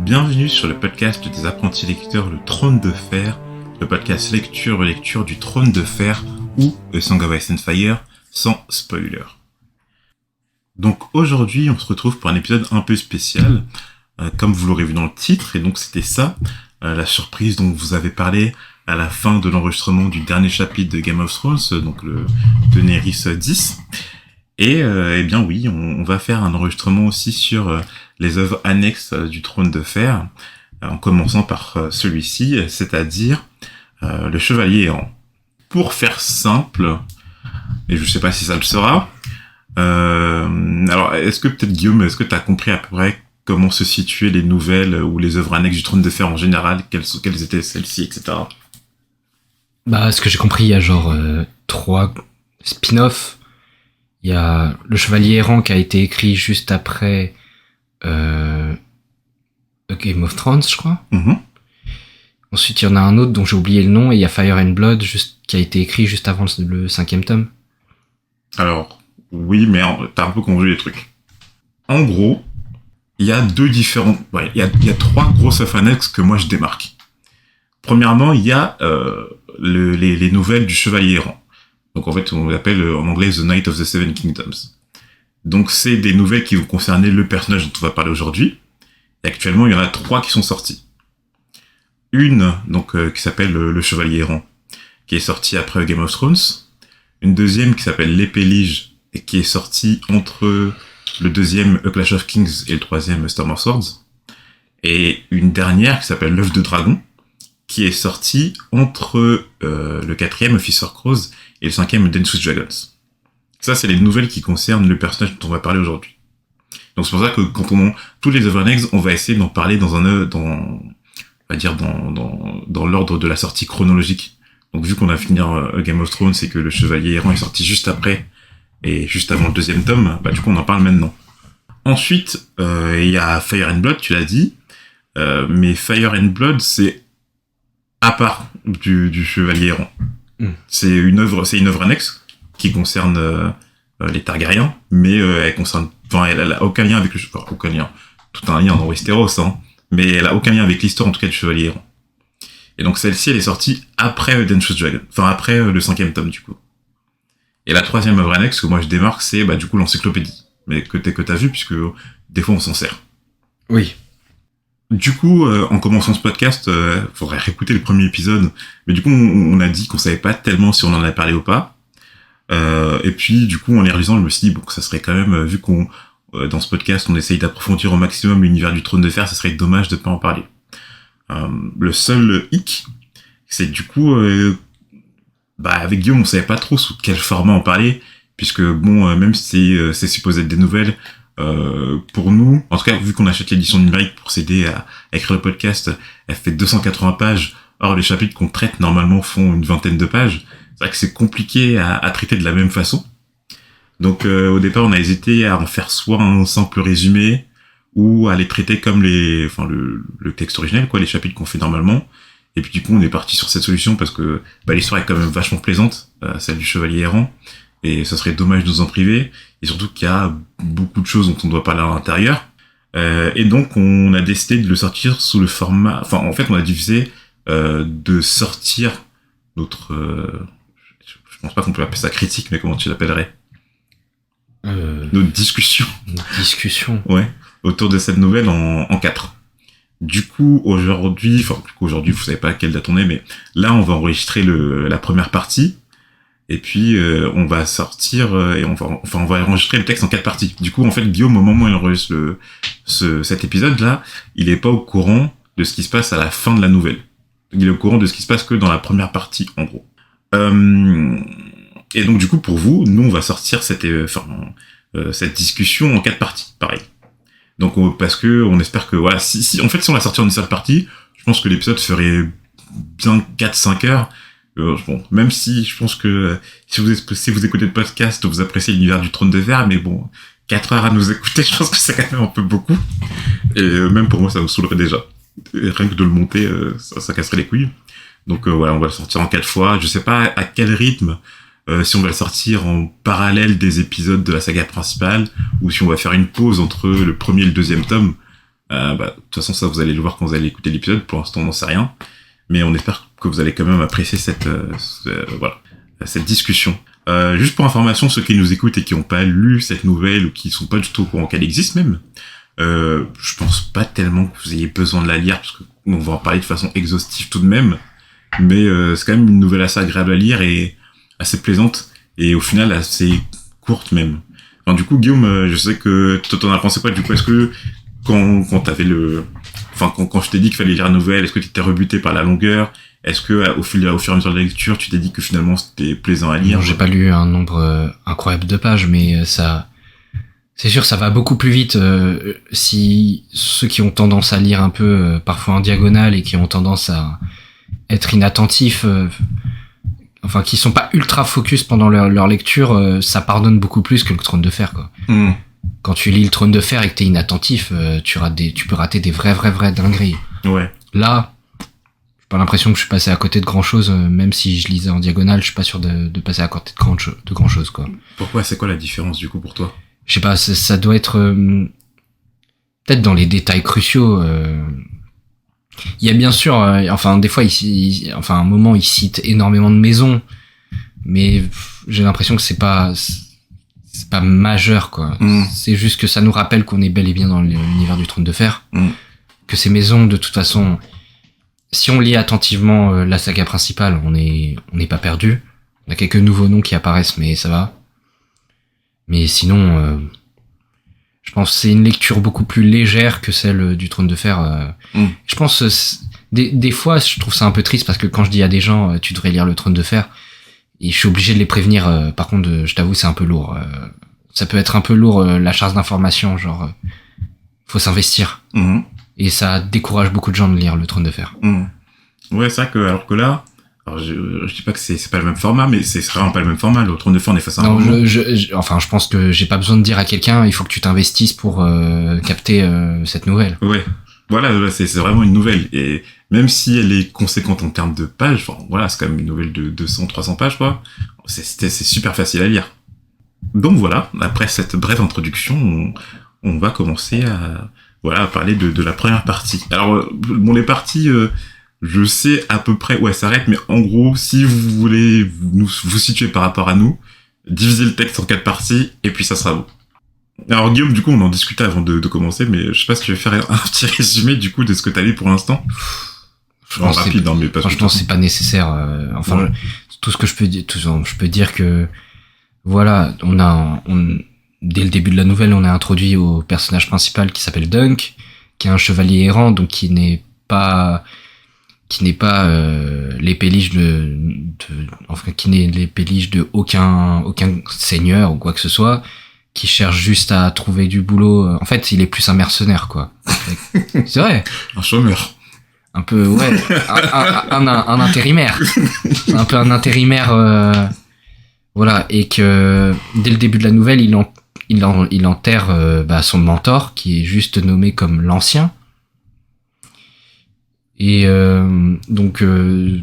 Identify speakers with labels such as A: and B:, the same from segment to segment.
A: Bienvenue sur le podcast des apprentis lecteurs Le Trône de Fer, le podcast lecture du Trône de Fer ou A Song of Ice and Fire, sans spoiler. Donc aujourd'hui, on se retrouve pour un épisode un peu spécial, comme vous l'aurez vu dans le titre, et donc c'était ça, la surprise dont vous avez parlé à la fin de l'enregistrement du dernier chapitre de Game of Thrones, donc le Daenerys 10. Et eh bien oui, on va faire un enregistrement aussi sur les œuvres annexes du Trône de Fer, en commençant par celui-ci, c'est-à-dire le Chevalier Errant. Pour faire simple, et je sais pas si ça le sera, alors est-ce que peut-être Guillaume, est-ce que tu as compris à peu près comment se situaient les nouvelles ou les œuvres annexes du Trône de Fer en général, quelles étaient celles-ci, etc.
B: Bah, ce que j'ai compris, il y a genre 3 spin-offs. Il y a le Chevalier Errant qui a été écrit juste après Game of Thrones, je crois. Mm-hmm. Ensuite, il y en a un autre dont j'ai oublié le nom, et il y a Fire and Blood qui a été écrit juste avant le 5e tome. Alors,
A: oui, mais t'as un peu confondu les trucs. En gros, il y a il y a 3 grosses œuvres annexes que moi je démarque. Premièrement, il y a les nouvelles du Chevalier Errant. Donc en fait, on l'appelle en anglais The Knight of the Seven Kingdoms. Donc c'est des nouvelles qui vont concerner le personnage dont on va parler aujourd'hui. Et actuellement, il y en a 3 qui sont sorties. Une, donc qui s'appelle le Chevalier Errant, qui est sortie après Game of Thrones. Une deuxième qui s'appelle l'Épée Lige, et qui est sortie entre le deuxième A Clash of Kings et le troisième Storm of Swords. Et une dernière qui s'appelle l'œuf de dragon, qui est sortie entre le 4e Officer Crows et le 5e Dance with Dragons. Ça, c'est les nouvelles qui concernent le personnage dont on va parler aujourd'hui. Donc c'est pour ça que quand tous les œuvres annexes, on va essayer d'en parler dans l'ordre de la sortie chronologique. Donc vu qu'on a fini Game of Thrones et que le Chevalier Errant est sorti juste après et juste avant le 2e tome, bah du coup on en parle maintenant. Ensuite, il y a Fire and Blood, tu l'as dit, mais Fire and Blood, c'est à part du Chevalier Errant. C'est une œuvre annexe qui concerne les Targaryens, mais elle a aucun lien avec aucun lien, tout un lien dans Westeros, hein, mais elle a aucun lien avec l'histoire en tout cas du Chevalier Errant. Et donc celle-ci, elle est sortie après Dance with Dragon, enfin après le 5e tome du coup. Et la 3e œuvre annexe que moi je démarque, c'est du coup l'encyclopédie, mais que t'as vu puisque des fois on s'en sert.
B: Oui.
A: Du coup, en commençant ce podcast, faudrait réécouter le premier épisode, mais du coup, on a dit qu'on savait pas tellement si on en avait parlé ou pas. Et puis, du coup, en les relisant, je me suis dit que ça serait quand même, vu qu'on dans ce podcast, on essaye d'approfondir au maximum l'univers du Trône de Fer, ça serait dommage de pas en parler. Le seul hic, c'est du coup, avec Guillaume, on savait pas trop sous quel format en parler, puisque même si c'est supposé être des nouvelles. Pour nous, en tout cas, vu qu'on achète l'édition numérique pour s'aider à écrire le podcast, elle fait 280 pages. Or, les chapitres qu'on traite normalement font une 20aine de pages. C'est vrai que c'est compliqué à traiter de la même façon. Donc, au départ, on a hésité à en faire soit un simple résumé ou à les traiter comme le texte originel, les chapitres qu'on fait normalement. Et puis, du coup, on est parti sur cette solution parce que l'histoire est quand même vachement plaisante, celle du Chevalier Errant. Et ça serait dommage de nous en priver, et surtout qu'il y a beaucoup de choses dont on doit parler à l'intérieur. Et donc, on a décidé de le sortir sous le format... Enfin, en fait, on a divisé de sortir notre... je pense pas qu'on peut appeler ça critique, mais comment tu l'appellerais ? Notre discussion.
B: Notre discussion.
A: Ouais, autour de cette nouvelle en 4. Du coup, aujourd'hui, vous savez pas à quelle date on est, mais là, on va enregistrer la première partie. Et puis on va sortir et on va enregistrer le texte en 4 parties. Du coup, en fait, Guillaume, au moment où il enregistre cet épisode-là, il est pas au courant de ce qui se passe à la fin de la nouvelle. Il est au courant de ce qui se passe que dans la première partie, en gros. Et donc, du coup, pour vous, nous, on va sortir cette discussion en 4 parties, pareil. Donc, parce que on espère que voilà, si on la sortir en une seule partie, je pense que l'épisode ferait bien 4-5 heures. Même si je pense que si vous écoutez le podcast, vous appréciez l'univers du Trône de Fer, mais 4 heures à nous écouter, je pense que c'est quand même un peu beaucoup. Et même pour moi, ça vous saoulerait déjà. Et rien que de le monter, ça casserait les couilles. Donc voilà, on va le sortir en 4 fois. Je sais pas à quel rythme, si on va le sortir en parallèle des épisodes de la saga principale, ou si on va faire une pause entre le premier et le 2e tome. De toute façon, ça, vous allez le voir quand vous allez écouter l'épisode. Pour l'instant, on n'en sait rien. Mais on espère que vous allez quand même apprécier cette discussion. Juste pour information, ceux qui nous écoutent et qui n'ont pas lu cette nouvelle ou qui sont pas du tout au courant qu'elle existe même, je pense pas tellement que vous ayez besoin de la lire, parce que on va en parler de façon exhaustive tout de même. Mais c'est quand même une nouvelle assez agréable à lire et assez plaisante. Et au final, assez courte même. Enfin, du coup, Guillaume, je sais que toi, t'en as pensé quoi? Du coup, est-ce que quand t'avais quand je t'ai dit qu'il fallait lire la nouvelle, est-ce que t'étais rebuté par la longueur? Est-ce que au fur et à mesure de la lecture, tu t'es dit que finalement c'était plaisant à lire?
B: Non, j'ai pas lu un nombre incroyable de pages, mais c'est sûr, ça va beaucoup plus vite si ceux qui ont tendance à lire un peu parfois en diagonale et qui ont tendance à être inattentifs, qui sont pas ultra focus pendant leur lecture, ça pardonne beaucoup plus que le Trône de Fer, quoi. Quand tu lis le Trône de Fer et que t'es inattentif, tu peux rater des vraies dingueries.
A: Ouais.
B: Là, j'ai pas l'impression que je suis passé à côté de grand chose, même si je lisais en diagonale, je suis pas sûr de passer à côté de grand chose, quoi.
A: Pourquoi? C'est quoi la différence, du coup, pour toi?
B: Je sais pas, ça doit être peut-être dans les détails cruciaux. Il y a bien sûr, des fois, à un moment, il cite énormément de maisons, mais j'ai l'impression que c'est pas majeur, quoi. C'est juste que ça nous rappelle qu'on est bel et bien dans l'univers du Trône de Fer, que ces maisons, de toute façon, si on lit attentivement la saga principale, on n'est pas perdu. On a quelques nouveaux noms qui apparaissent, mais ça va. Mais sinon, je pense que c'est une lecture beaucoup plus légère que celle du Trône de Fer. Je pense, des fois, je trouve ça un peu triste parce que quand je dis à des gens, tu devrais lire le Trône de Fer, et je suis obligé de les prévenir. Par contre, je t'avoue, c'est un peu lourd. Ça peut être un peu lourd, la charge d'information, faut s'investir. Et ça décourage beaucoup de gens de lire le Trône de Fer.
A: Ouais, c'est vrai que, alors que là, alors je dis pas que c'est pas le même format, mais c'est vraiment pas le même format. Le Trône de Fer, on est face à un roman.
B: Je pense que j'ai pas besoin de dire à quelqu'un, il faut que tu t'investisses pour capter cette nouvelle.
A: Ouais. Voilà, c'est vraiment une nouvelle. Et même si elle est conséquente en termes de pages, c'est quand même une nouvelle de 200, 300 pages, quoi. C'est super facile à lire. Donc voilà, après cette brève introduction, on va commencer à parler de la première partie. Alors, les parties, je sais à peu près où elles s'arrêtent, mais en gros, si vous voulez vous situer par rapport à nous, divisez le texte en 4 parties, et puis ça sera bon. Alors Guillaume, du coup, on en discutait avant de commencer, mais je sais pas si tu veux faire un petit résumé, du coup, de ce que t'as lu pour l'instant.
B: Rapide, mais pas franchement, c'est pas nécessaire. Tout ce que je peux dire, je peux dire que, voilà, dès le début de la nouvelle, on est introduit au personnage principal qui s'appelle Dunk, qui est un chevalier errant, donc qui n'est pas l'épélige qui n'est l'épélige de aucun seigneur ou quoi que ce soit, qui cherche juste à trouver du boulot. En fait, il est plus un mercenaire, quoi. C'est vrai.
A: Un chômeur.
B: Un peu, ouais. un intérimaire. C'est un peu un intérimaire, voilà. Et que, dès le début de la nouvelle, il enterre, son mentor, qui est juste nommé comme l'Ancien. Et donc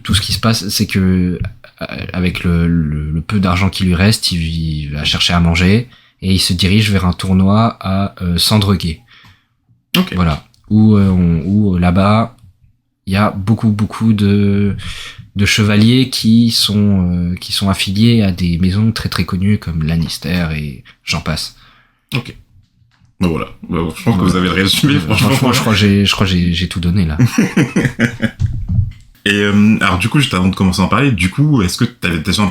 B: tout ce qui se passe, c'est que avec le peu d'argent qui lui reste, il va chercher à manger et il se dirige vers un tournoi à Sandreguet.
A: Okay.
B: Voilà, où là-bas il y a beaucoup de chevaliers qui sont affiliés à des maisons très très connues comme Lannister et j'en passe.
A: Ok. Ben voilà. Je pense que vous avez le résumé, franchement.
B: Je crois que j'ai tout donné, là.
A: Et alors du coup, juste avant de commencer à en parler, est-ce que tu avais déjà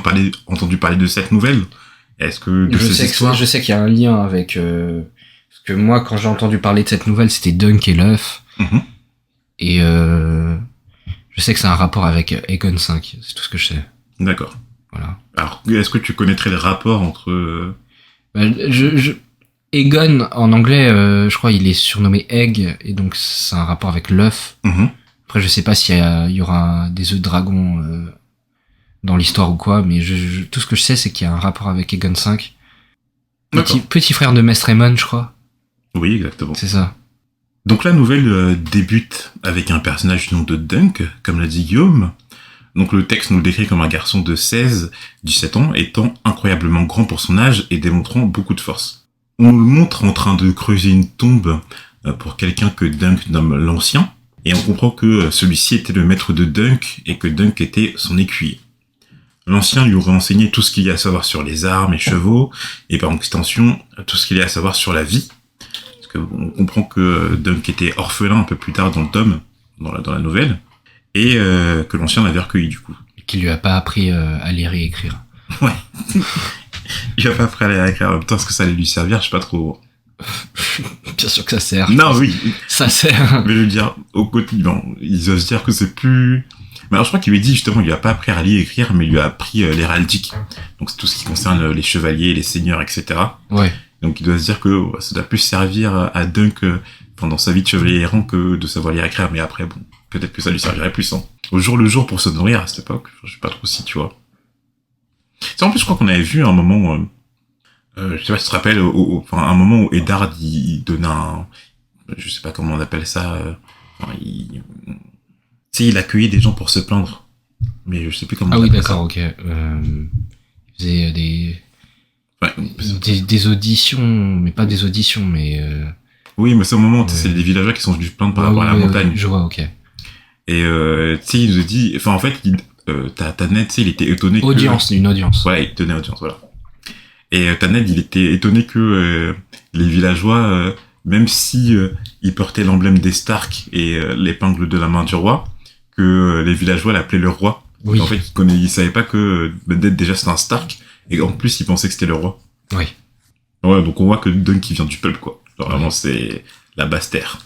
A: entendu parler de cette nouvelle? Est-ce que
B: je sais qu'il y a un lien avec parce que moi, quand j'ai entendu parler de cette nouvelle, c'était Dunk et l'œuf. Et je sais que c'est un rapport avec Aegon 5, c'est tout ce que je sais.
A: D'accord.
B: Voilà.
A: Alors, est-ce que tu connaîtrais les rapports entre
B: Aegon, en anglais, je crois, il est surnommé Egg, et donc c'est un rapport avec l'œuf. Après, je sais pas s'il y aura des œufs de dragon dans l'histoire ou quoi, mais tout ce que je sais, c'est qu'il y a un rapport avec Aegon 5. Petit frère de Maester Aemon, je crois.
A: Oui, exactement.
B: C'est ça.
A: Donc la nouvelle débute avec un personnage du nom de Dunk, comme l'a dit Guillaume. Donc le texte nous le décrit comme un garçon de 16-17 ans, étant incroyablement grand pour son âge et démontrant beaucoup de force. On le montre en train de creuser une tombe pour quelqu'un que Dunk nomme l'Ancien, et on comprend que celui-ci était le maître de Dunk et que Dunk était son écuyer. L'Ancien lui aurait enseigné tout ce qu'il y a à savoir sur les armes et chevaux, et par extension, tout ce qu'il y a à savoir sur la vie. Parce que on comprend que Dunk était orphelin un peu plus tard dans le tome, dans la nouvelle, et que l'Ancien l'avait recueilli du coup.
B: Qui lui a pas appris à lire et écrire.
A: Ouais. Il va pas appris à lire et écrire en même temps, est-ce que ça allait lui servir, je sais pas trop.
B: Bien sûr que ça sert.
A: Non, oui.
B: Ça sert.
A: Mais je veux dire, au quotidien, ils osent dire que c'est plus... Mais alors je crois qu'il lui a dit justement, il lui a pas appris à lire et écrire, mais il lui a appris l'héraldique. Donc c'est tout ce qui concerne les chevaliers, les seigneurs, etc.
B: Ouais.
A: Donc il doit se dire que ça doit plus servir à Dunk pendant sa vie de chevalier errant que de savoir lire et écrire. Mais après, bon, peut-être que ça lui servirait plus, hein. Au jour le jour pour se nourrir à cette époque, je sais pas trop si tu vois. C'est en plus, je crois qu'on avait vu un moment, je sais pas si tu te rappelles, enfin un moment où Eddard il donnait un, je sais pas comment on appelle ça, tu sais, il accueillait des gens pour se plaindre, mais je sais plus comment.
B: Ah
A: on
B: oui,
A: appelle
B: d'accord,
A: ça.
B: ok. Il faisait
A: Ouais.
B: des auditions, mais pas des auditions, mais.
A: Oui, mais c'est au moment où
B: Ouais.
A: c'est des villageois qui sont venus se plaindre par rapport à la montagne.
B: Je vois, ok.
A: Et tu sais, il nous a dit, enfin en fait, t'as Ned, tu sais, il était étonné
B: Une audience.
A: Voilà, il tenait audience, voilà. Et Ned, il était étonné que les villageois, même si ils portaient l'emblème des Stark et l'épingle de la main du roi, que les villageois l'appelaient le roi.
B: Oui.
A: En fait, ils savaient pas que Ned déjà c'était un Stark, et en plus ils pensaient que c'était le roi.
B: Oui.
A: Ouais, donc on voit que Dunk il vient du peuple, quoi. Genre, vraiment, c'est la basse terre.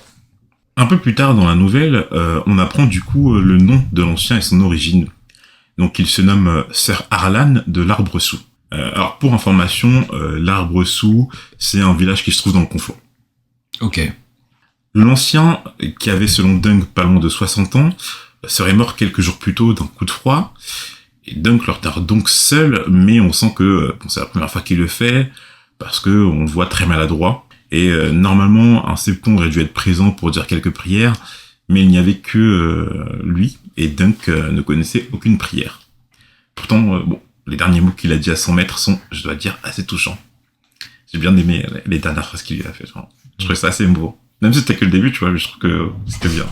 A: Un peu plus tard dans la nouvelle, on apprend du coup le nom de l'Ancien et son origine. Donc il se nomme Sir Arlan de l'Arbre-Sous. Alors pour information, l'Arbre-Sous, c'est un village qui se trouve dans le Conflent.
B: Ok.
A: L'Ancien, qui avait selon Dunk pas loin de 60 ans, serait mort quelques jours plus tôt d'un coup de froid. Et Dunk leur tarde donc seul, mais on sent que bon, c'est la première fois qu'il le fait, parce que on le voit très maladroit. Et normalement, un septon aurait dû être présent pour dire quelques prières, mais il n'y avait que lui, et Dunk ne connaissait aucune prière. Pourtant, bon, les derniers mots qu'il a dit à son maître sont, je dois dire, assez touchants. J'ai bien aimé les dernières phrases qu'il lui a fait. Genre. Je trouvais ça assez émouvant. Même si c'était que le début, tu vois, mais je trouve que c'était bien.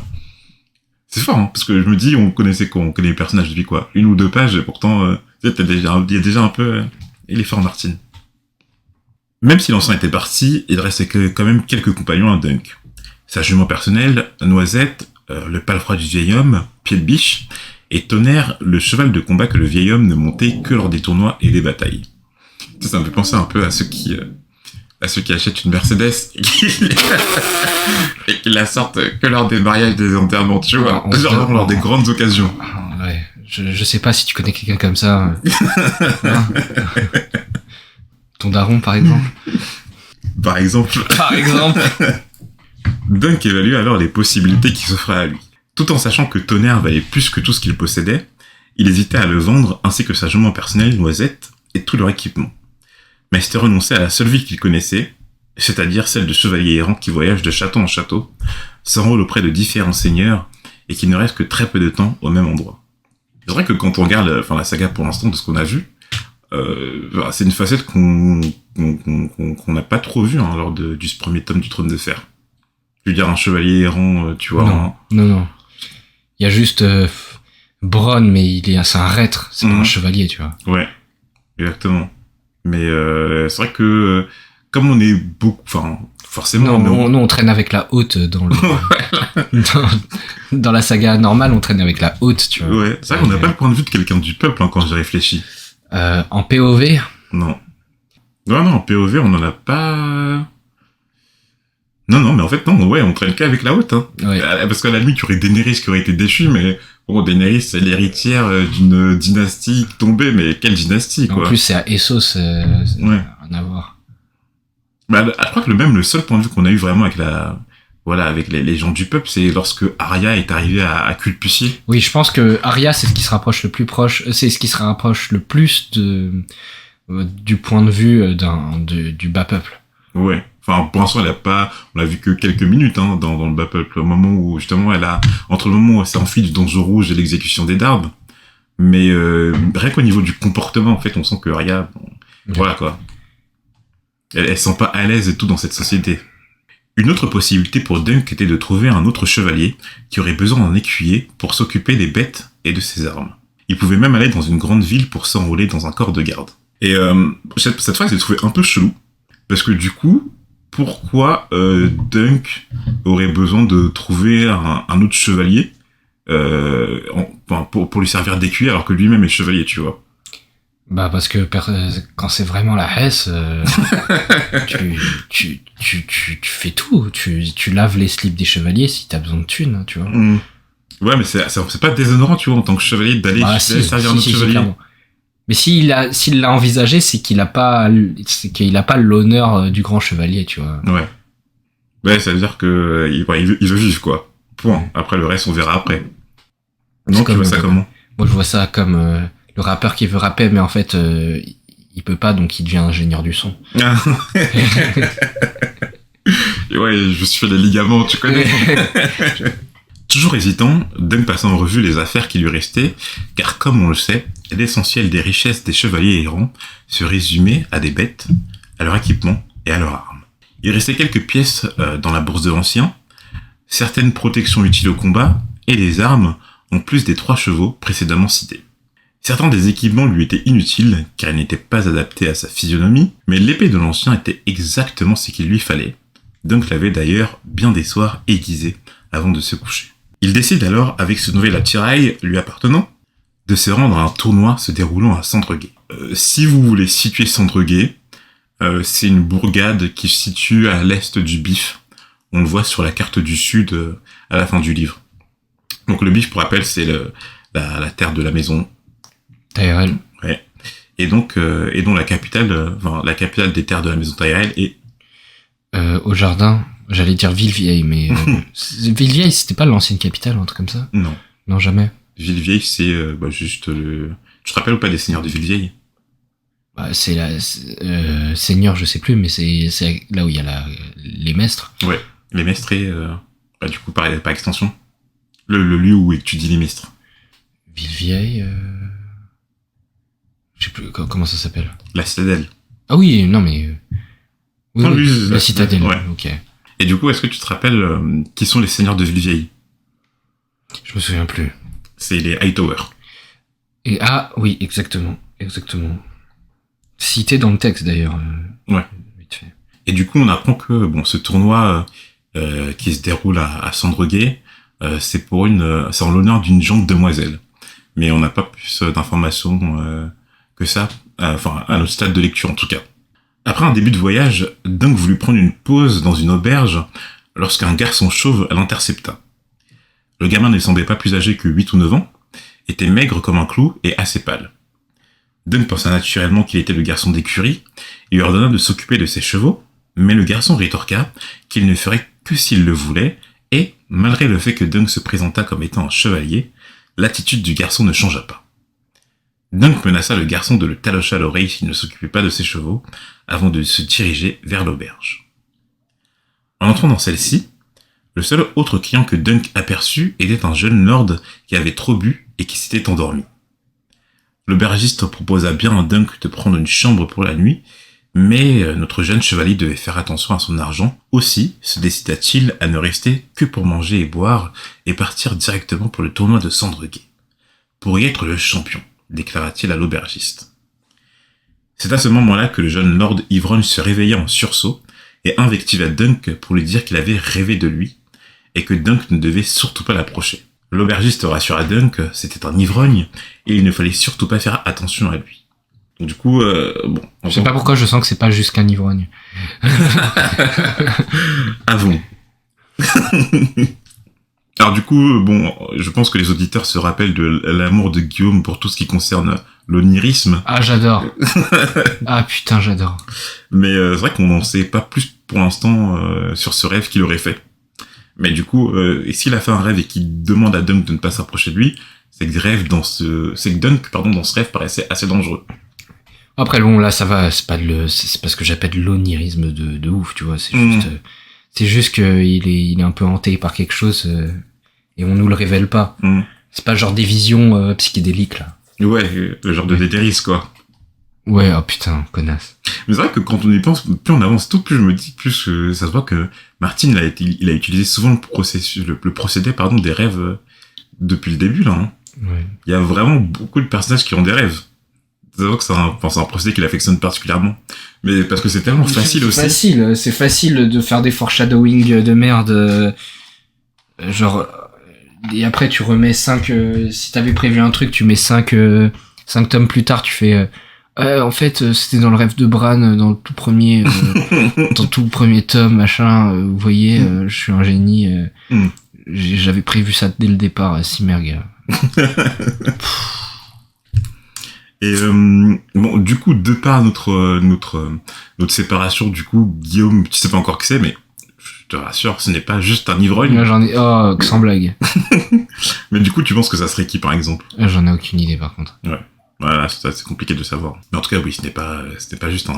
A: C'est fort, hein, parce que je me dis, on connaît les personnages depuis quoi, 1 ou 2 pages, et pourtant, il y a déjà un peu, il est fort, Martin. Même si l'Ancien était parti, il restait quand même quelques compagnons à Dunk. Sa jument personnelle, Noisette, le palefroid du vieil homme, Pied de Biche, et Tonnerre, le cheval de combat que le vieil homme ne montait que lors des tournois et des batailles. Ça me fait penser un peu à ceux qui achètent une Mercedes et qui la sortent que lors des mariages, des enterrements, tu vois, genre lors des grandes occasions.
B: Ouais. Je sais pas si tu connais quelqu'un comme ça. Hein. Ton daron, par exemple.
A: Par exemple.
B: Par exemple.
A: Dunk évalue alors les possibilités qui s'offraient à lui. Tout en sachant que Tonnerre valait plus que tout ce qu'il possédait, il hésitait à le vendre ainsi que sa jument personnelle, Noisette, et tout leur équipement. Mais c'était renoncer à la seule vie qu'il connaissait, c'est-à-dire celle de chevalier errant qui voyage de château en château, s'enrôle auprès de différents seigneurs, et qui ne reste que très peu de temps au même endroit. C'est vrai que quand on regarde la saga pour l'instant de ce qu'on a vu, c'est une facette qu'on n'a pas trop vue hein, lors du premier tome du Trône de Fer. Je veux dire, un chevalier errant, tu vois.
B: Non, non. Il y a juste Bronn, mais c'est un reître, c'est pas un chevalier, tu vois.
A: Ouais, exactement. Mais c'est vrai que comme on est beaucoup, enfin forcément.
B: Non, nous on traîne avec la haute dans le dans la saga normale, on traîne avec la haute, tu vois.
A: Ouais, c'est vrai qu'on n'a pas le point de vue de quelqu'un du peuple hein, quand j'y réfléchis.
B: En POV.
A: Non, en POV on en a pas. Non, mais en fait, non, ouais, on traîne qu'avec la haute, hein.
B: Ouais.
A: Parce qu'à la limite, il y aurait Daenerys qui aurait été déchue, mais bon, Daenerys, c'est l'héritière d'une dynastie tombée, mais quelle dynastie, quoi.
B: En plus, c'est à Essos,
A: ouais.
B: Rien à voir.
A: Bah, je crois que le seul point de vue qu'on a eu vraiment avec les gens du peuple, c'est lorsque Arya est arrivée à Culpicier.
B: Oui, je pense que Arya, c'est ce qui se rapproche le plus du point de vue du bas peuple.
A: Ouais. Enfin, pour l'instant, on l'a vu que quelques minutes, hein, dans le bas peuple, au moment où, justement, entre le moment où elle s'est enfuie du Donjon Rouge et l'exécution des Dardes. Mais, rien qu'au niveau du comportement, en fait, on sent que Arya, voilà, quoi. Elle sent pas à l'aise et tout dans cette société. Une autre possibilité pour Dunk était de trouver un autre chevalier qui aurait besoin d'un écuyer pour s'occuper des bêtes et de ses armes. Il pouvait même aller dans une grande ville pour s'enrôler dans un corps de garde. Et cette phrase, j'ai trouvé un peu chelou, parce que du coup, pourquoi Dunk aurait besoin de trouver un autre chevalier pour lui servir d'écuyer alors que lui-même est chevalier, tu vois?
B: Bah parce que quand c'est vraiment la Hesse, tu fais tout. Tu laves les slips des chevaliers si t'as besoin de thunes, hein, tu vois.
A: Ouais, mais c'est pas déshonorant, tu vois, en tant que chevalier, d'aller servir un autre chevalier.
B: Clairement. Mais s'il l'a envisagé, c'est qu'il a pas l'honneur du grand chevalier, tu vois.
A: Ouais. Ouais, ça veut dire que il veut vivre, quoi. Point. Après, le reste, on verra après. Non, tu vois ça comment?
B: Moi, je vois ça comme le rappeur qui veut rapper, mais en fait, il peut pas, donc il devient ingénieur du son.
A: Et ouais, je suis fait les ligaments, tu connais. Toujours hésitant, Dunk passait en revue les affaires qui lui restaient, car comme on le sait, l'essentiel des richesses des chevaliers errants se résumait à des bêtes, à leur équipement et à leurs armes. Il restait quelques pièces dans la bourse de l'ancien, certaines protections utiles au combat, et les armes en plus des 3 chevaux précédemment cités. Certains des équipements lui étaient inutiles, car ils n'étaient pas adaptés à sa physionomie, mais l'épée de l'ancien était exactement ce qu'il lui fallait. Dunk l'avait d'ailleurs bien des soirs aiguisée avant de se coucher. Il décide alors, avec ce nouvel attirail lui appartenant, de se rendre à un tournoi se déroulant à Sandreguet. Si vous voulez situer Sandreguet, c'est une bourgade qui se situe à l'est du Bif. On le voit sur la carte du Sud à la fin du livre. Donc le Bif, pour rappel, c'est la terre de la maison.
B: Tyrell.
A: Ouais. Et donc la capitale des terres de la maison Tyrell est
B: au jardin. J'allais dire Villevieille, mais Villevieille, c'était pas l'ancienne capitale, un truc comme ça?
A: Non.
B: Non, jamais.
A: Villevieille, c'est juste le... Tu te rappelles ou pas des seigneurs de Villevieille?
B: Bah, c'est la seigneur, je sais plus, mais c'est là où il y a les maîtres.
A: Ouais, les maîtres et du coup par extension le lieu où étudient les maîtres.
B: Villevieille, je sais plus comment ça s'appelle.
A: La citadelle.
B: Ah oui, non mais oui,
A: non,
B: oui,
A: lui,
B: la citadelle.
A: Ouais.
B: Ok.
A: Et du coup, est-ce que tu te rappelles qui sont les seigneurs de Villevieille?
B: Je me souviens plus.
A: C'est les Hightower.
B: Et oui, exactement. Cité dans le texte d'ailleurs.
A: Ouais.
B: Vite fait.
A: Et du coup, on apprend que ce tournoi qui se déroule à Sandreguet, c'est en l'honneur d'une jeune demoiselle. Mais on n'a pas plus d'informations que ça, à notre stade de lecture en tout cas. Après un début de voyage, Dunk voulut prendre une pause dans une auberge lorsqu'un garçon chauve l'intercepta. Le gamin ne semblait pas plus âgé que 8 ou 9 ans, était maigre comme un clou et assez pâle. Dunk pensa naturellement qu'il était le garçon d'écurie et lui ordonna de s'occuper de ses chevaux, mais le garçon rétorqua qu'il ne ferait que s'il le voulait, et, malgré le fait que Dunk se présenta comme étant un chevalier, l'attitude du garçon ne changea pas. Dunk menaça le garçon de le talocher à l'oreille s'il ne s'occupait pas de ses chevaux, avant de se diriger vers l'auberge. En entrant dans celle-ci, le seul autre client que Dunk aperçut était un jeune lord qui avait trop bu et qui s'était endormi. L'aubergiste proposa bien à Dunk de prendre une chambre pour la nuit, mais notre jeune chevalier devait faire attention à son argent. Aussi se décida-t-il à ne rester que pour manger et boire et partir directement pour le tournoi de Sandreguet. Pour y être le champion, déclara-t-il à l'aubergiste. C'est à ce moment-là que le jeune lord ivrogne se réveilla en sursaut et invectiva Dunk pour lui dire qu'il avait rêvé de lui et que Dunk ne devait surtout pas l'approcher. L'aubergiste rassura Dunk, c'était un ivrogne et il ne fallait surtout pas faire attention à lui. Donc du coup, bon...
B: Je sais pas pourquoi je sens que c'est pas juste qu'un ivrogne.
A: Avons. Alors du coup, bon, je pense que les auditeurs se rappellent de l'amour de Guillaume pour tout ce qui concerne l'onirisme.
B: Ah, j'adore. Ah putain, j'adore.
A: Mais c'est vrai qu'on n'en sait pas plus pour l'instant sur ce rêve qu'il aurait fait. Mais du coup, et s'il a fait un rêve et qu'il demande à Dunk de ne pas s'approcher de lui, c'est que Dunk, dans ce rêve paraissait assez dangereux.
B: Après bon, là ça va, c'est pas ce que j'appelle l'onirisme de ouf, tu vois, c'est juste que il est un peu hanté par quelque chose et on nous le révèle pas. C'est pas genre des visions psychédéliques là.
A: Ouais, le genre de déterris quoi.
B: Ouais, oh putain, connasse.
A: Mais c'est vrai que quand on y pense, plus on avance tôt, plus je me dis, plus ça se voit que Martin, il a utilisé souvent le procédé, pardon, des rêves depuis le début, là. Hein.
B: Ouais.
A: Il y a vraiment beaucoup de personnages qui ont des rêves. C'est vrai que c'est un procédé qu'il affectionne particulièrement. Mais parce que c'est tellement facile aussi.
B: C'est facile de faire des foreshadowing de merde. Genre, et après tu remets 5, si t'avais prévu un truc, tu mets 5 tomes plus tard, tu fais... en fait, c'était dans le rêve de Bran, dans le tout premier, dans tout le premier tome, machin. Vous voyez, je suis un génie. J'avais prévu ça dès le départ, Simmerg.
A: Et bon, du coup, de par notre séparation, du coup, Guillaume, tu sais pas encore qui c'est, mais je te rassure, ce n'est pas juste un ivrogne.
B: Là, j'en ai... Oh, sans blague.
A: Mais du coup, tu penses que ça serait qui, par exemple?
B: J'en ai aucune idée, par contre.
A: Ouais. Voilà, c'est compliqué de savoir. Mais en tout cas, oui, ce n'est pas juste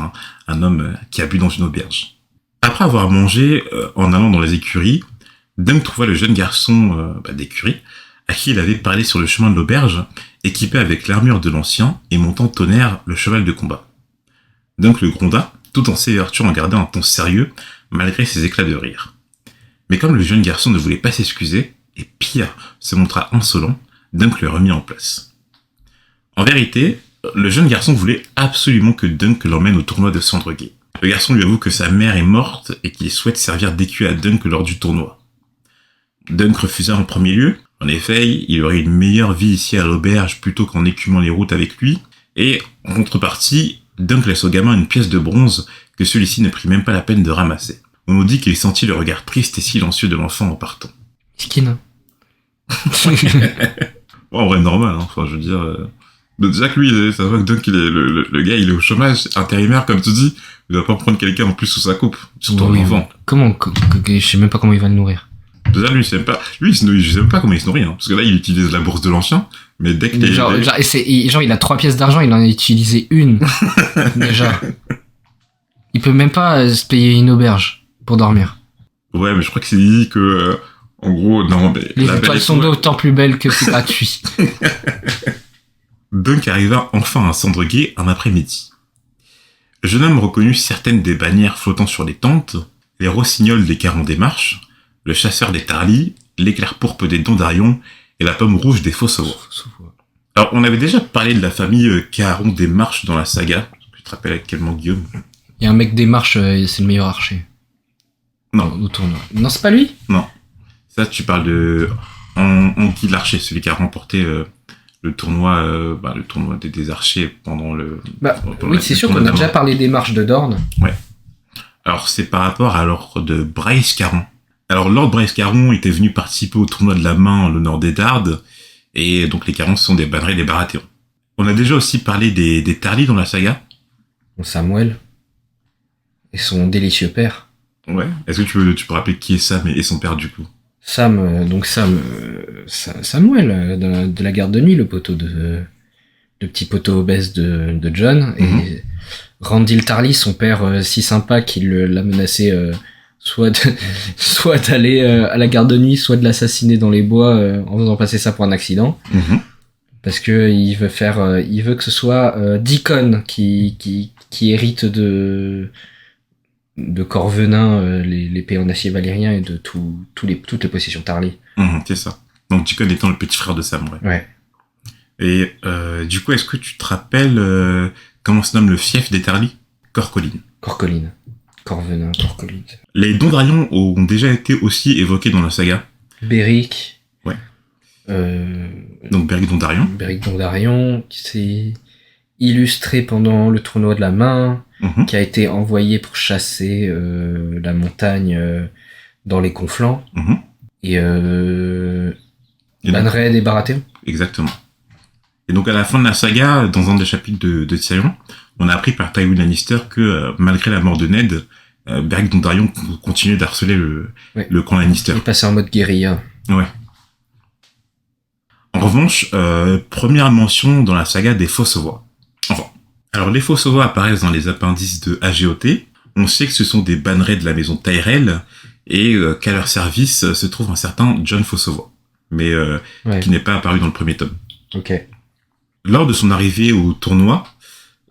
A: un homme qui a bu dans une auberge. Après avoir mangé, en allant dans les écuries, Dunk trouva le jeune garçon d'écurie, à qui il avait parlé sur le chemin de l'auberge, équipé avec l'armure de l'ancien et montant Tonnerre, le cheval de combat. Dunk le gronda, tout en s'évertuant en gardant un ton sérieux, malgré ses éclats de rire. Mais comme le jeune garçon ne voulait pas s'excuser, et pire, se montra insolent, Dunk le remit en place. En vérité, le jeune garçon voulait absolument que Dunk l'emmène au tournoi de Sandregué. Le garçon lui avoue que sa mère est morte et qu'il souhaite servir d'écu à Dunk lors du tournoi. Dunk refusa en premier lieu. En effet, il aurait une meilleure vie ici à l'auberge plutôt qu'en écumant les routes avec lui. Et, en contrepartie, Dunk laisse au gamin une pièce de bronze que celui-ci ne prit même pas la peine de ramasser. On nous dit qu'il sentit le regard triste et silencieux de l'enfant en partant.
B: Skin.
A: Bon, en vrai, normal, hein. Enfin, je veux dire... Déjà que lui, ça se voit que Dunk, le gars, il est au chômage intérimaire, comme tu dis. Il doit pas prendre quelqu'un en plus sous sa coupe. Surtout un enfant.
B: Comment, je sais même pas comment il va le nourrir.
A: Déjà, lui, je sais même pas comment il se nourrit, hein. Parce que là, il utilise la bourse de l'ancien. Mais dès que
B: genre, il a 3 pièces d'argent, il en a utilisé une. Déjà. Il peut même pas se payer une auberge pour dormir.
A: Ouais, mais je crois que c'est dit que, en gros, non, mais...
B: Les étoiles sont d'autant plus belles que c'est gratuit.
A: Dunk arriva enfin à Sandregué un après-midi. Le jeune homme reconnut certaines des bannières flottant sur les tentes, les rossignols des Carons des Marches, le chasseur des Tarlis, l'éclair pourpre des Dondarion et la pomme rouge des Fossovois. Alors, on avait déjà parlé de la famille Caron des Marches dans la saga. Tu te rappelles actuellement, Guillaume?
B: Il y a un mec des Marches, c'est le meilleur archer.
A: Non.
B: Au tournoi. Non, c'est pas lui?
A: Non. Ça, tu parles de Anguille l'Archer, celui qui a remporté le tournoi des archers pendant le...
B: oui, c'est sûr qu'on a déjà parlé des Marches de Dorne.
A: Ouais. Alors, c'est par rapport à l'ordre de Bryce Caron. Alors, Lord Bryce Caron était venu participer au tournoi de la main en l'honneur des Dardes, et donc les Carons sont des bannerets des Baratheons. On a déjà aussi parlé des Tarlis dans la saga.
B: Samuel. Et son délicieux père.
A: Ouais. Est-ce que tu peux rappeler qui est Sam et son père, du coup?
B: Samuel, de la garde de nuit, le poteau le petit poteau obèse de John, et Randyll Tarly, son père si sympa qu'il l'a menacé soit d'aller à la garde de nuit, soit de l'assassiner dans les bois en faisant passer ça pour un accident, parce que il veut que ce soit Deacon qui hérite de Corvenin, l'épée en acier valyrien et de toutes les possessions Tarly.
A: C'est ça. Donc Deacon étant le petit frère de Sam,
B: ouais.
A: Et du coup, est-ce que tu te rappelles comment se nomme le fief des Tarly? Corcoline.
B: Corvenin, Corcoline.
A: Les Dondarion ont déjà été aussi évoqués dans la saga.
B: Beric.
A: Ouais. Donc Beric Dondarion.
B: Beric Dondarion, qui s'est illustré pendant le tournoi de la main, qui a été envoyé pour chasser la montagne dans les conflans. Et banneret des Baratheons.
A: Exactement. Et donc à la fin de la saga, dans un des chapitres de Tyrion, on a appris par Tywin Lannister que malgré la mort de Ned, Beric Dondarion continuait d'harceler le clan Lannister.
B: Il passait en mode guérilla.
A: Ouais. En revanche, première mention dans la saga des Fossovois. Enfin, alors les Fossovois apparaissent dans les appendices de AGOT. On sait que ce sont des bannerets de la maison Tyrell et qu'à leur service se trouve un certain John Fossovois, mais qui n'est pas apparu dans le premier tome.
B: Ok.
A: Lors de son arrivée au tournoi,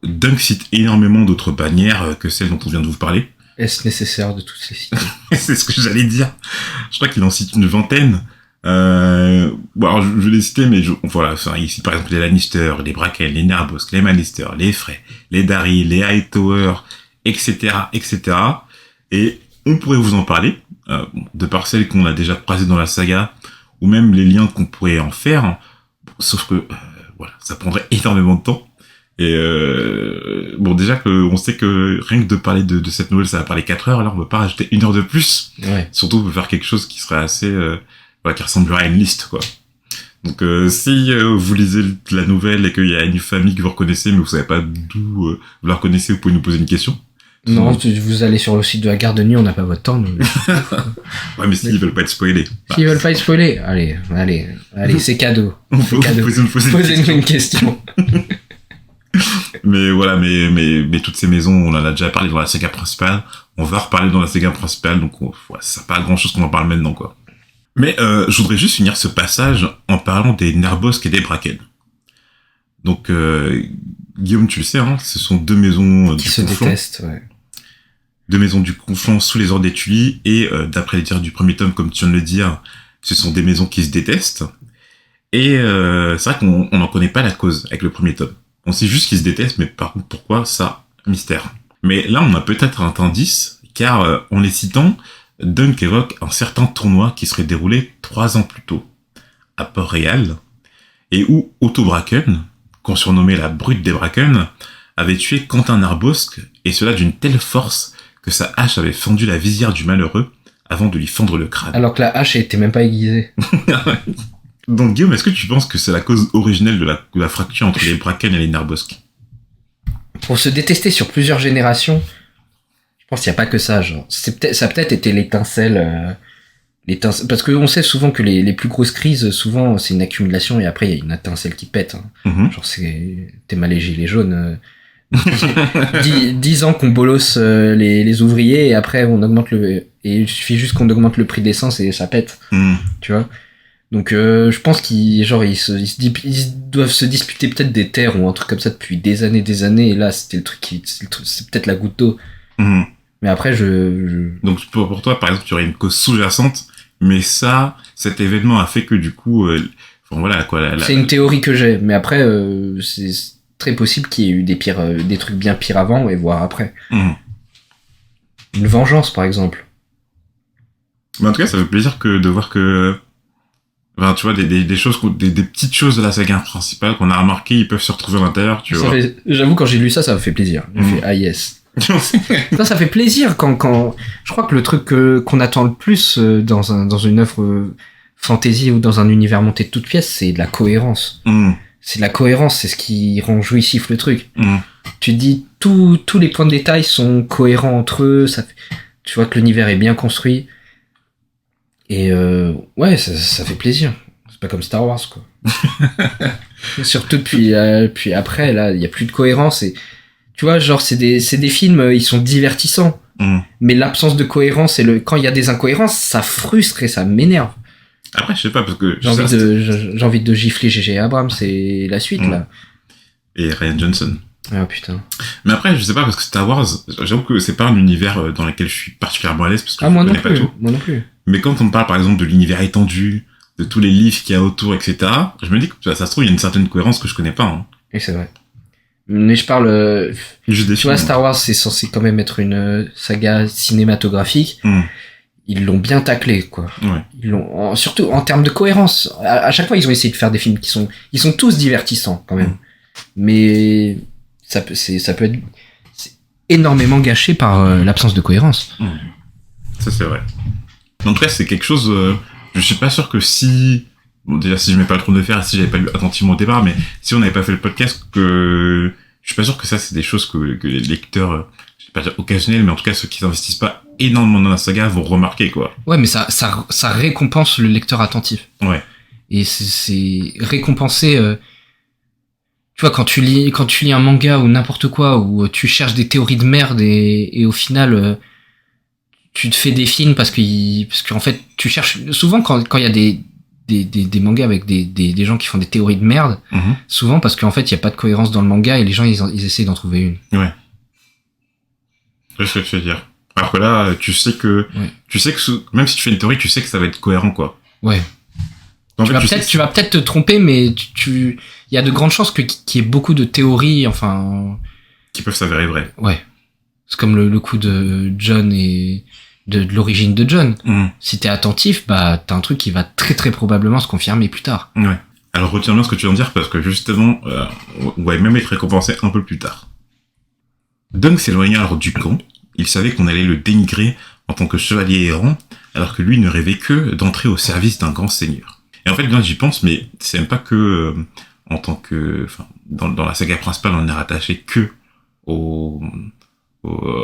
A: Dunk cite énormément d'autres bannières que celles dont on vient de vous parler.
B: Est-ce nécessaire de tous les citer?
A: C'est ce que j'allais dire. Je crois qu'il en cite une vingtaine. Bon, alors, je vais les citer, mais voilà, enfin, il cite par exemple les Lannister, les Bracken, les Narbosk, les Lannister, les Frey, les Darry, les Hightower, etc., etc. Et on pourrait vous en parler, de par celles qu'on a déjà croisées dans la saga, ou même les liens qu'on pourrait en faire, sauf que, voilà, ça prendrait énormément de temps. Et bon, déjà que on sait que rien que de parler de cette nouvelle, ça va parler 4 heures, alors on va pas rajouter 1 heure de plus.
B: Ouais.
A: Surtout pour faire quelque chose qui serait assez, voilà, qui ressemblerait à une liste, quoi. Donc si vous lisez la nouvelle et qu'il y a une famille que vous reconnaissez, mais vous savez pas d'où vous la reconnaissez, vous pouvez nous poser une question.
B: Non, vous allez sur le site de la Garde de Nuit, on n'a pas votre temps. Mais...
A: Ouais, mais s'ils veulent pas être spoilés.
B: S'ils veulent pas être spoilés, allez, c'est cadeau.
A: C'est cadeau.
B: Posez-nous une question.
A: Mais voilà, mais toutes ces maisons, on en a déjà parlé dans la saga principale. On va reparler dans la saga principale, donc ouais, ça sert pas à grand chose qu'on en parle maintenant, quoi. Mais je voudrais juste finir ce passage en parlant des Narbosk et des Bracken. Donc Guillaume, tu le sais, hein, ce sont deux maisons
B: qui se détestent, ouais.
A: Deux maisons du conflant sous les ordres des Tully, et d'après les dires du premier tome, comme tu viens de le dire, ce sont des maisons qui se détestent. Et c'est vrai qu'on n'en connaît pas la cause avec le premier tome. On sait juste qu'ils se détestent, mais par contre, pourquoi, ça, mystère. Mais là, on a peut-être un indice, car en les citant, Dunk évoque un certain tournoi qui serait déroulé 3 ans plus tôt, à Port-Réal, et où Otto Bracken, qu'on surnommait la brute des Bracken, avait tué Quentin Narbosk, et cela d'une telle force que sa hache avait fendu la visière du malheureux avant de lui fendre le crâne.
B: Alors que la hache était même pas aiguisée.
A: Donc Guillaume, est-ce que tu penses que c'est la cause originelle de la fracture entre les Bracken et les Narbosk?
B: Pour se détester sur plusieurs générations, je pense qu'il n'y a pas que ça, genre. Ça a peut-être été l'étincelle, parce qu'on sait souvent que les plus grosses crises, souvent, c'est une accumulation et après, il y a une étincelle qui pète. Hein.
A: Mm-hmm.
B: Genre, t'es mal les gilets jaunes. 10 ans qu'on bolosse les ouvriers et après, on augmente et il suffit juste qu'on augmente le prix d'essence et ça pète.
A: Mm.
B: Tu vois? Donc, je pense qu'ils doivent se disputer peut-être des terres ou un truc comme ça depuis des années et là, c'était le truc c'est peut-être la goutte d'eau.
A: Mm.
B: Mais après,
A: Donc, pour toi, par exemple, tu aurais une cause sous-jacente, mais cet événement a fait que du coup, enfin, voilà, quoi,
B: c'est une théorie que j'ai, mais après, c'est très possible qu'il y ait eu des trucs bien pires avant et voire après.
A: Mm.
B: Une vengeance, par exemple.
A: Mais en tout cas, ça fait plaisir de voir que, enfin, tu vois, des choses, des petites choses de la saga principale qu'on a remarqué, ils peuvent se retrouver à l'intérieur, tu vois.
B: J'avoue, quand j'ai lu ça me fait plaisir. J'ai fait, ah yes. Ça fait plaisir quand je crois que le truc qu'on attend le plus dans une œuvre fantasy ou dans un univers monté de toutes pièces, c'est de la cohérence.
A: Mm.
B: C'est de la cohérence, c'est ce qui rend jouissif le truc.
A: Mm.
B: Tu te dis tous les points de détail sont cohérents entre eux, tu vois que l'univers est bien construit. Et ouais, ça fait plaisir. C'est pas comme Star Wars, quoi. Surtout puis après, là, il y a plus de cohérence et tu vois, genre c'est des films, ils sont divertissants.
A: Mm.
B: Mais l'absence de cohérence et quand il y a des incohérences, ça frustre et ça m'énerve.
A: Après, je sais pas, parce que
B: j'ai envie de gifler J.J. Abrams, c'est la suite, là.
A: Et Rian Johnson.
B: Ah putain.
A: Mais après, je sais pas, parce que Star Wars, j'avoue que c'est pas un univers dans lequel je suis particulièrement à l'aise, parce que
B: moi
A: je
B: non
A: connais pas tout.
B: Moi non plus.
A: Mais quand on me parle, par exemple, de l'univers étendu, de tous les livres qu'il y a autour, etc., je me dis que ça se trouve, il y a une certaine cohérence que je connais pas. Hein.
B: Et c'est vrai. Mais je parle...
A: tu
B: vois, Star Wars, c'est censé quand même être une saga cinématographique.
A: Mm.
B: Ils l'ont bien taclé, quoi.
A: Ouais.
B: Surtout en termes de cohérence. À chaque fois, ils ont essayé de faire des films ils sont tous divertissants, quand même.
A: Mm.
B: Mais ça peut être énormément gâché par l'absence de cohérence.
A: Mm. Ça, c'est vrai. En tout cas, c'est quelque chose, je suis pas sûr que bon, déjà, si je mets pas le trône de fer, si j'avais pas lu attentivement au départ, mais si on n'avait pas fait le podcast, je suis pas sûr que ça, c'est des choses que les lecteurs, je vais pas dire occasionnels, mais en tout cas, ceux qui s'investissent pas énormément dans la saga vont remarquer, quoi.
B: Ouais, mais ça récompense le lecteur attentif.
A: Ouais.
B: Et c'est récompensé, tu vois, quand tu lis un manga ou n'importe quoi, où tu cherches des théories de merde et au final, tu te fais des films parce qu'en fait, tu cherches, souvent quand il y a des des mangas avec des gens qui font des théories de merde, souvent parce qu'en fait, il y a pas de cohérence dans le manga et les gens, ils essayent d'en trouver une.
A: Ouais. C'est ce que tu veux dire. Alors que là, tu sais que même si tu fais une théorie, tu sais que ça va être cohérent, quoi.
B: Ouais.
A: En
B: Tu vas peut-être te tromper, mais il y a de grandes chances qu'il y ait beaucoup de théories, enfin.
A: qui peuvent s'avérer vraies.
B: Ouais. C'est comme le coup de John et de l'origine de John. Si t'es attentif, bah, t'as un truc qui va très très probablement se confirmer plus tard.
A: Ouais. Alors retiens bien ce que tu viens de dire parce que justement, on va même être récompensé un peu plus tard. Dunk s'éloigna alors du camp. Il savait qu'on allait le dénigrer en tant que chevalier errant, alors que lui ne rêvait que d'entrer au service d'un grand seigneur. Et en fait, bien j'y pense, mais c'est même pas que en tant que, enfin, dans la saga principale, on est rattaché que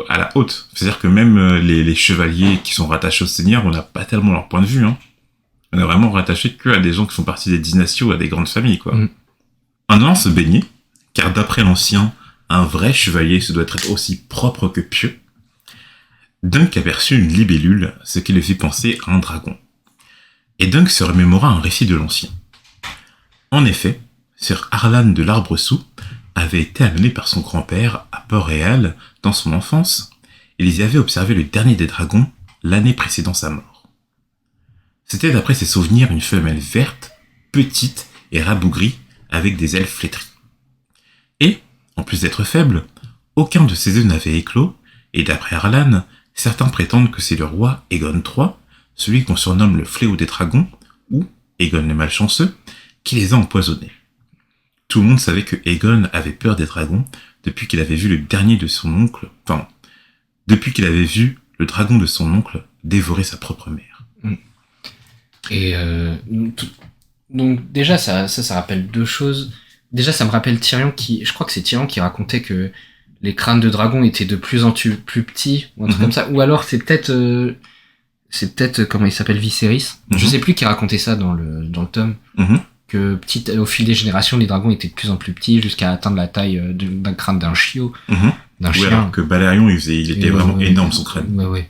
A: à la haute. C'est-à-dire que même les chevaliers qui sont rattachés au seigneur, on n'a pas tellement leur point de vue. Hein. On est vraiment rattaché que à des gens qui font partie des dynasties ou à des grandes familles, quoi. Un an se baignait, car d'après l'ancien, un vrai chevalier se doit être aussi propre que pieux. Dunk aperçut une libellule, ce qui le fit penser à un dragon. Et Dunk se remémora un récit de l'ancien. En effet, Sir Arlan de l'Arbre-Sous avait été amené par son grand-père à Port-Réal dans son enfance, et il y avait observé le dernier des dragons l'année précédant sa mort. C'était d'après ses souvenirs une femelle verte, petite et rabougrie, avec des ailes flétries. Et, en plus d'être faible, aucun de ses œufs n'avait éclos, et d'après Arlan, certains prétendent que c'est le roi Aegon III, celui qu'on surnomme le fléau des dragons, ou Aegon le malchanceux, qui les a empoisonnés. Tout le monde savait que Aegon avait peur des dragons depuis qu'il avait vu le dernier de son oncle, depuis qu'il avait vu le dragon de son oncle dévorer sa propre mère.
B: Et donc déjà ça rappelle deux choses. Déjà ça me rappelle Tyrion je crois que c'est Tyrion qui racontait que les crânes de dragon étaient de plus en plus petits ou un truc comme ça. Ou alors c'est peut-être comment il s'appelle, Viserys. Je sais plus qui racontait ça dans le tome. Que au fil des générations, les dragons étaient de plus en plus petits jusqu'à atteindre la taille d'un crâne d'un chiot, d'un chien.
A: Alors que Balerion, il était vraiment énorme son crâne.
B: Ouais.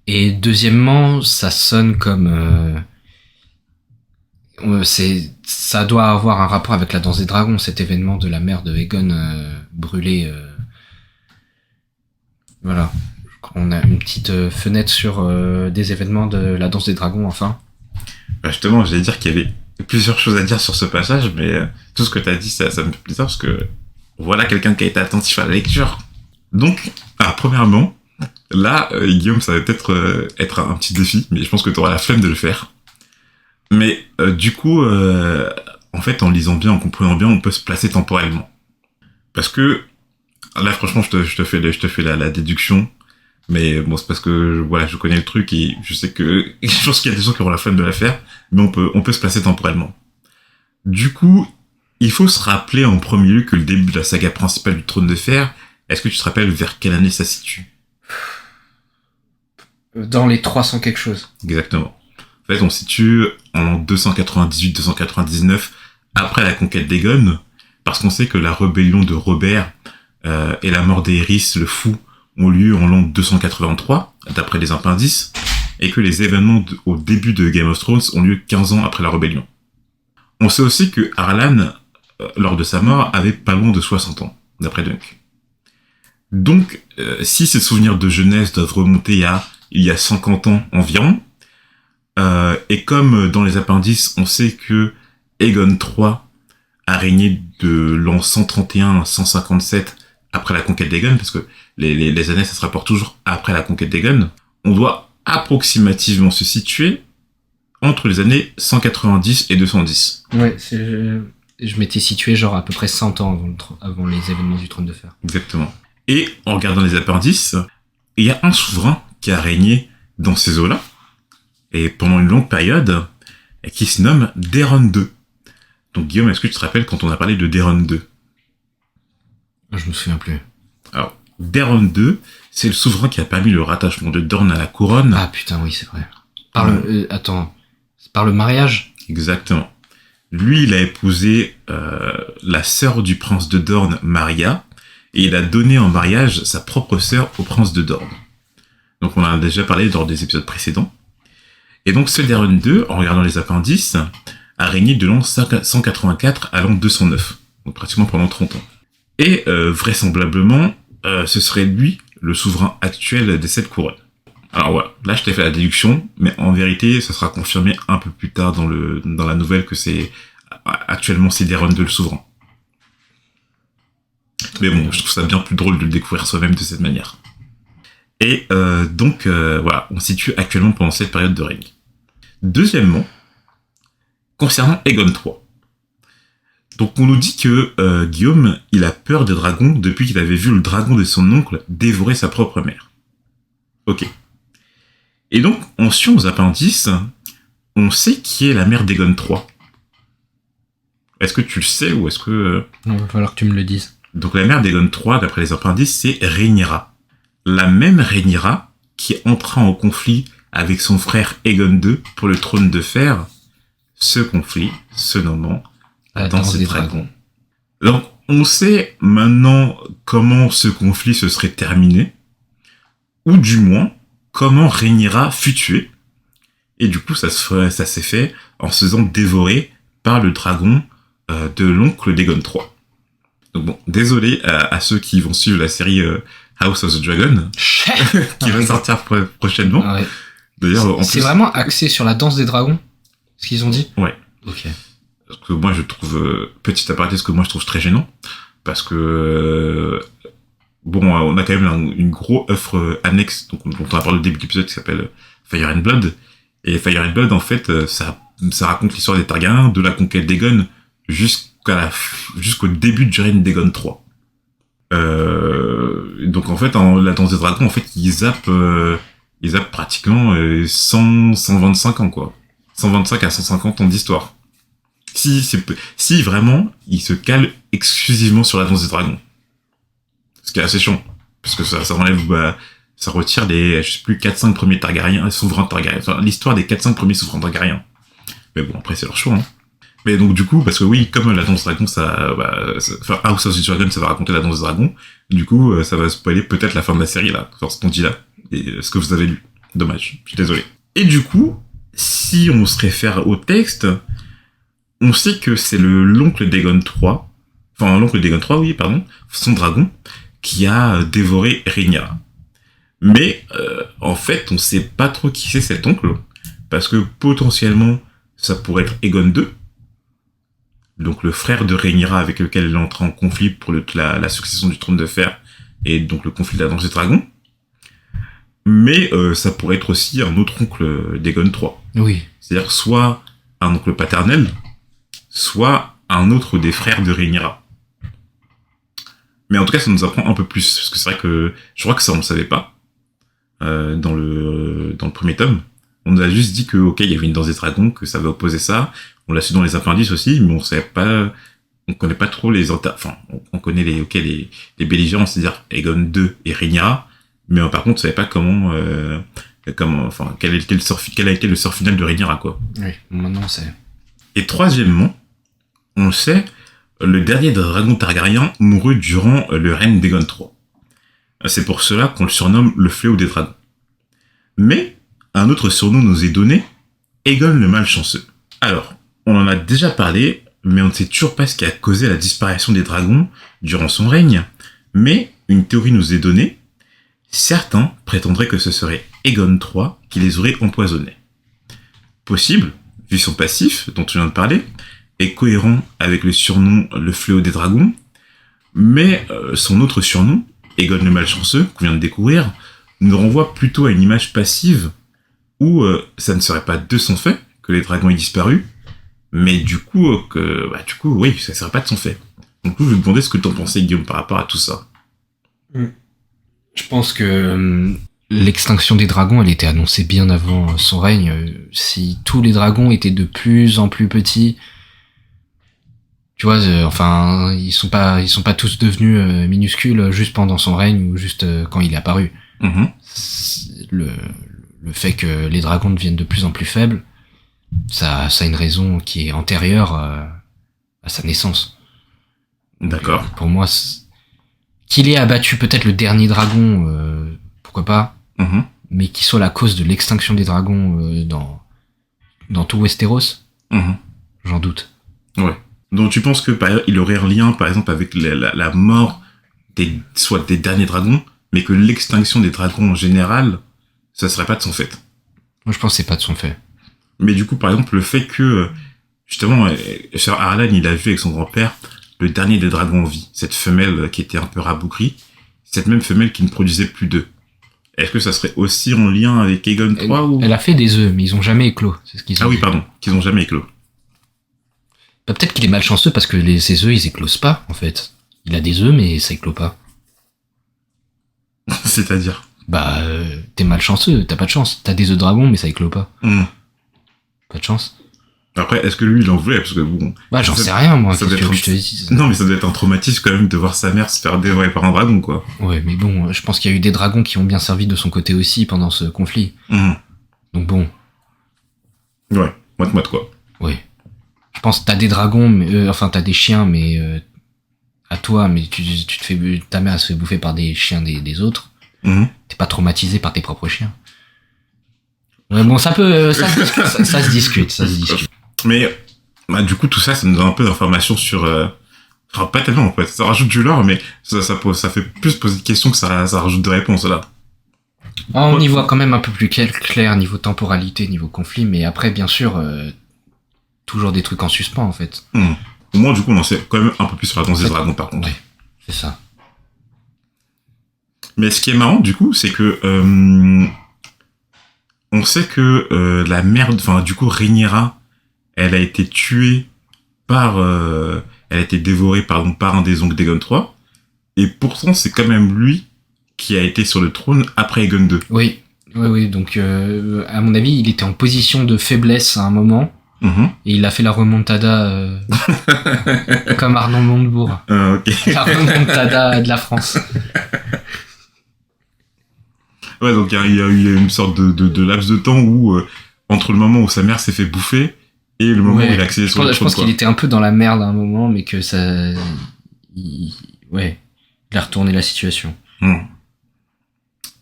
B: Et deuxièmement, ça sonne comme ça doit avoir un rapport avec la danse des dragons, cet événement de la mère de Aegon brûlée. Voilà. On a une petite fenêtre sur des événements de la danse des dragons, enfin.
A: Bah justement, j'allais dire qu'il y avait plusieurs choses à dire sur ce passage, mais tout ce que tu as dit, ça me fait plaisir parce que voilà quelqu'un qui a été attentif à la lecture. Donc, premièrement, là, Guillaume, ça va peut-être être un petit défi, mais je pense que tu auras la flemme de le faire. Mais du coup, en fait, en lisant bien, en comprenant bien, on peut se placer temporellement. Parce que, là, franchement, je te fais la déduction. Mais bon, c'est parce que voilà, je connais le truc et je sais que je pense qu'il y a des gens qui auront la flemme de la faire, mais on peut se placer temporellement. Du coup, il faut se rappeler en premier lieu que le début de la saga principale du Trône de Fer, est-ce que tu te rappelles vers quelle année ça se situe?
B: Dans les 300 quelque chose.
A: Exactement. En fait, on se situe en 298-299 après la conquête d'Aegon, parce qu'on sait que la rébellion de Robert et la mort d'Aerys le Fou ont lieu en l'an 283, d'après les appendices, et que les événements au début de Game of Thrones ont lieu 15 ans après la rébellion. On sait aussi que Arlan, lors de sa mort, avait pas loin de 60 ans, d'après Dunk. Donc, si ces souvenirs de jeunesse doivent remonter à il y a 50 ans environ, et comme dans les appendices, on sait que Aegon III a régné de l'an 131 à 157 après la conquête d'Aegon, parce que les années, ça se rapporte toujours après la conquête d'Aegon, on doit approximativement se situer entre les années 190 et 210.
B: Ouais, je m'étais situé genre à peu près 100 ans avant les événements du Trône de Fer.
A: Exactement. Et en regardant les appendices, il y a un souverain qui a régné dans ces eaux-là, et pendant une longue période, et qui se nomme Daeron II. Donc Guillaume, est-ce que tu te rappelles quand on a parlé de Daeron II?
B: Je me souviens plus.
A: Alors, Daeron II, c'est le souverain qui a permis le rattachement de Dorne à la couronne.
B: Ah putain, oui, c'est vrai. C'est par le mariage?
A: Exactement. Lui, il a épousé la sœur du prince de Dorne, Maria, et il a donné en mariage sa propre sœur au prince de Dorne. Donc on en a déjà parlé lors des épisodes précédents. Et donc Seldaron 2, en regardant les appendices, a régné de l'an 184 à l'an 209, donc pratiquement pendant 30 ans. Et vraisemblablement, ce serait lui le souverain actuel des 7 couronnes. Alors voilà, là je t'ai fait la déduction, mais en vérité, ça sera confirmé un peu plus tard dans la nouvelle que c'est actuellement Seldaron 2 le souverain. Mais bon, je trouve ça bien plus drôle de le découvrir soi-même de cette manière. Et donc, voilà, on se situe actuellement pendant cette période de règne. Deuxièmement, concernant Aegon III. Donc on nous dit que Guillaume, il a peur des dragons depuis qu'il avait vu le dragon de son oncle dévorer sa propre mère. Ok. Et donc, en suivant aux appendices, on sait qui est la mère d'Aegon III. Est-ce que tu le sais ou est-ce que...
B: Non, il va falloir que tu me le dises.
A: Donc la mère d'Aegon III, d'après les appendices, c'est Rhaenyra. La même Rhaenyra qui entra en conflit avec son frère Aegon II pour le trône de fer, ce conflit se nommant la danse des dragons. Donc on sait maintenant comment ce conflit se serait terminé, ou du moins comment Rhaenyra fut tuée. Et du coup ça s'est fait en se faisant dévorer par le dragon de l'oncle d'Aegon III. Donc bon, désolé à ceux qui vont suivre la série House of the Dragon, qui va sortir prochainement.
B: Ah ouais.
A: D'ailleurs,
B: c'est vraiment axé sur la danse des dragons, ce qu'ils ont dit.
A: Ouais.
B: Ok.
A: Parce que moi je trouve, petit aparté, ce que moi je trouve très gênant, parce que bon, on a quand même une grosse œuvre annexe, donc dont on a parlé au début de l'épisode, qui s'appelle Fire and Blood. Et Fire and Blood, en fait, ça raconte l'histoire des Targaryens, de la conquête d'Aegon jusqu'au début du règne d'Aegon III. Donc en fait, la danse des dragons, en fait, ils zappent pratiquement 125 ans, quoi. 125 à 150 ans d'histoire. Si vraiment, ils se calent exclusivement sur la danse des dragons. Ce qui est assez chiant. Parce que ça enlève, ça retire les, je sais plus, 4-5 premiers Targaryens, souverains Targaryens. Enfin, l'histoire des 4-5 premiers souverains Targaryens. Mais bon, après, c'est leur choix, hein. Mais donc, du coup, parce que oui, comme la danse des dragons, enfin, House of the Dragon, ça va raconter la danse des dragons. Du coup, ça va spoiler peut-être la fin de la série, là. Enfin, ce qu'on dit là. Et ce que vous avez lu. Dommage. Je suis désolé. Et du coup, si on se réfère au texte, on sait que c'est l'oncle d'Aegon III, enfin, l'oncle d'Aegon III, oui, pardon, son dragon, qui a dévoré Rhaenyra. Mais, en fait, on sait pas trop qui c'est cet oncle, parce que potentiellement, ça pourrait être Aegon II, donc le frère de Rhaenyra avec lequel elle est entrée en conflit pour la succession du trône de fer, et donc le conflit de la danse des dragons. Mais ça pourrait être aussi un autre oncle d'Aegon III.
B: Oui.
A: C'est-à-dire soit un oncle paternel, soit un autre des frères de Rhaenyra. Mais en tout cas, ça nous apprend un peu plus, parce que c'est vrai que je crois que ça on ne savait pas dans le premier tome. On nous a juste dit que ok, il y avait une danse des dragons, que ça va opposer ça. On l'a su dans les appendices aussi, mais on savait pas, on connaît pas trop on connaît les belligérants, c'est-à-dire Aegon II et Rhaenyra, mais par contre, on savait pas quel a été le sort final de Rhaenyra, quoi.
B: Oui, maintenant on sait.
A: Et troisièmement, on sait, le dernier dragon Targaryen mourut durant le règne d'Aegon III. C'est pour cela qu'on le surnomme le fléau des dragons. Mais, un autre surnom nous est donné, Aegon le Malchanceux. Alors, on en a déjà parlé, mais on ne sait toujours pas ce qui a causé la disparition des dragons durant son règne. Mais une théorie nous est donnée. Certains prétendraient que ce serait Aegon III qui les aurait empoisonnés. Possible, vu son passif, dont tu viens de parler, est cohérent avec le surnom le fléau des dragons, mais son autre surnom, Aegon le Malchanceux, qu'on vient de découvrir, nous renvoie plutôt à une image passive où ça ne serait pas de son fait que les dragons aient disparu, mais du coup, oui, ça serait pas de son fait. Donc, je vais te demander ce que t'en pensais, Guillaume, par rapport à tout ça.
B: Je pense que l'extinction des dragons, elle était annoncée bien avant son règne. Si tous les dragons étaient de plus en plus petits, tu vois, ils sont pas tous devenus minuscules juste pendant son règne ou juste quand il est apparu.
A: Mm-hmm.
B: Le fait que les dragons deviennent de plus en plus faibles, ça a une raison qui est antérieure à sa naissance.
A: D'accord.
B: Donc, pour moi, qu'il ait abattu peut-être le dernier dragon, pourquoi pas,
A: Mm-hmm.
B: mais qu'il soit la cause de l'extinction des dragons dans tout Westeros,
A: Mhm.
B: j'en doute.
A: Ouais. Donc tu penses que par exemple, il aurait un lien, par exemple, avec la mort soit des derniers dragons, mais que l'extinction des dragons en général, ça serait pas de son fait.
B: Moi, je pense que c'est pas de son fait.
A: Mais du coup, par exemple, le fait que, justement, Sir Arlan, il a vu avec son grand-père le dernier des dragons en vie, cette femelle qui était un peu rabougrie, cette même femelle qui ne produisait plus d'œufs. Est-ce que ça serait aussi en lien avec Aegon III ou...
B: Elle a fait des œufs, mais ils ont jamais éclos. C'est ce qu'ils ont
A: Ah oui,
B: dit.
A: pardon, qu'ils ont jamais éclos.
B: Bah, peut-être qu'il est malchanceux parce que ses œufs, ils éclosent pas, en fait. Il a des œufs, mais ça éclot pas.
A: C'est-à-dire
B: Bah, t'es malchanceux, t'as pas de chance. T'as des œufs dragon, mais ça éclot pas. Pas de chance.
A: Après, est-ce que lui, il en voulait? Parce que bon...
B: Bah, j'en
A: ça-
B: sais rien, moi.
A: ça
B: Qu'est-ce
A: doit
B: que
A: être
B: tu veux que je te dise?
A: Non, mais ça doit être un traumatisme quand même de voir sa mère se faire dévorer par un dragon, quoi.
B: Ouais, mais bon, je pense qu'il y a eu des dragons qui ont bien servi de son côté aussi pendant ce conflit. Donc bon,
A: Ouais, moite-moite, quoi.
B: ouais. Je pense que t'as des dragons, mais, enfin t'as des chiens, mais à toi, mais tu te fais, ta mère elle se fait bouffer par des chiens des autres. T'es pas traumatisé par tes propres chiens. Ouais, bon, ça peut, ça se discute, ça se discute.
A: Mais bah, du coup, tout ça, ça nous donne un peu d'informations sur... Enfin, pas tellement, en fait. Ça rajoute du lore, mais ça fait plus poser de questions que ça rajoute de réponses, là.
B: Ah, on y voit quand même un peu plus clair niveau temporalité, niveau conflit, mais après, bien sûr, toujours des trucs en suspens, en fait.
A: Au moins, du coup, on en sait quand même un peu plus sur la danse des dragons, par contre.
B: Ouais, c'est ça.
A: Mais ce qui est marrant, du coup, c'est que... on sait que la mère... Enfin, du coup, Rhaenyra, elle a été tuée par... elle a été dévorée, pardon, par un des oncles d'Aegon III. Et pourtant, c'est quand même lui qui a été sur le trône après Aegon II.
B: Oui, oui, donc à mon avis, il était en position de faiblesse à un moment, et il a fait la remontada comme Arnaud Montebourg.
A: Ok.
B: La remontada de la France.
A: Ouais, donc il y a eu une sorte de laps de temps où, entre le moment où sa mère s'est fait bouffer et le moment où il a accédé sur le
B: Je
A: trône,
B: pense
A: quoi.
B: qu'il était un peu dans la merde à un moment, mais que ça... Ouais, il a retourné la situation.